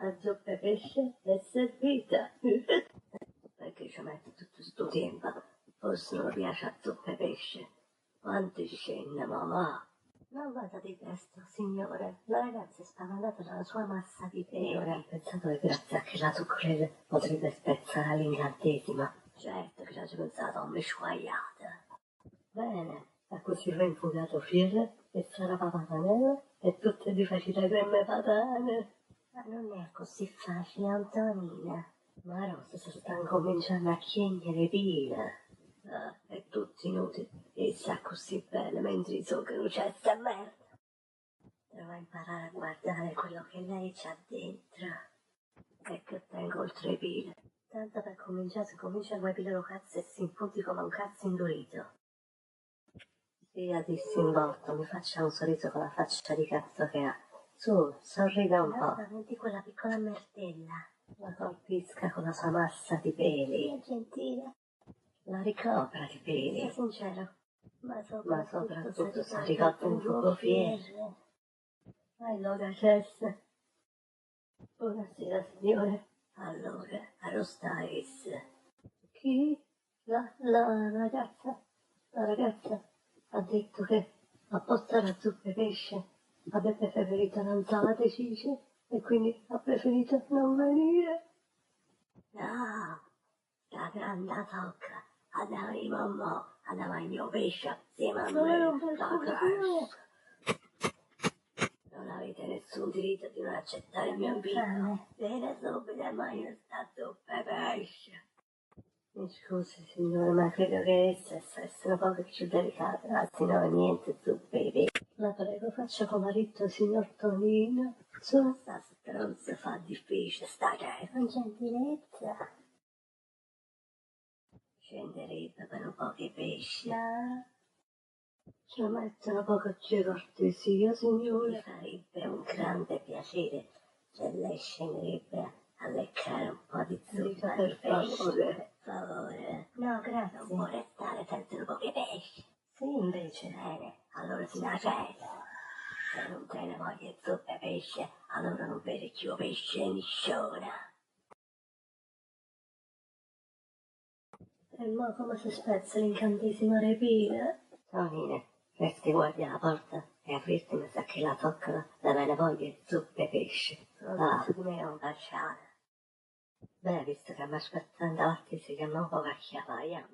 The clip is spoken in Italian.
La zuppa e pesce è servita. Perché ci mette tutto sto tempo? Forse non piace la zuppa e pesce. Quanti scende, mamma? Non vada di testo, signore. La ragazza è spaventata dalla sua massa di pelo. Ho pensato che grazie a che la zuccherella potrebbe spezzare all'incantesimo. Certo che ci ho pensato a un miscuagliata. Bene, a così ho infugato fiere e sarà patanella e tutte di facile creme patane. Ma non è così facile, Antonina. Ma Rosa si sta cominciando a chiedere pile. Ah, è tutto inutile. E sa così bene mentre so che non c'è sta merda. Devo imparare a guardare quello che lei c'ha dentro. E che tengo oltre pile. Tanto per cominciare, se comincia a guardare lo cazzo e si impunti come un cazzo indurito. Sia disinvolto, mi faccia un sorriso con la faccia di cazzo che ha. Su, sorrida un po'. Senti quella piccola merdella. La colpisca con la sua massa di peli. È gentile. La ricopra di peli. Sia sincero. Ma soprattutto si ricotta un fuoco fiere. Allora, Jess. Buonasera, signore. Allora, arrostais. Chi? La ragazza. La ragazza ha detto che a posto la zuppa e pesce avrebbe preferito l'insalata e cice e quindi ha preferito non venire. No, la grande tocca. Andiamo al mio pesce assieme a me. La grassa. Non avete nessun diritto di non accettare il mio invito. Bene subito, ma io sta zuppa e pesce. Mi scusi signore, ma credo che essa essere un poco più delicata, anzi no, niente zuppe e pesce. La prego, faccia come ha detto signor Tonino. Su, sta stronza fa difficile, sta che con gentilezza. Scenderebbe per un po' di pesce. No. Ci mettono poco di cortesia, signore. Mi farebbe un grande piacere se lei scenderebbe a leccare un po' di zuppa di pesce. Per favore. No, grazie. Non può restare senza un po' di pesce. Sì, invece. Bene, allora si nacetta. Se non te ne voglia zuppa e pesce, allora non vede più pesce in sciona. E mo come si spezza l'incantesimo repire? Tonine, resti guardi alla porta e avvertimi se che la toccano da me ne voglia zuppa e pesce. Ah, su di me è un baciale. Beh, visto che mi aspettano davanti si chiama un po' vecchia paia.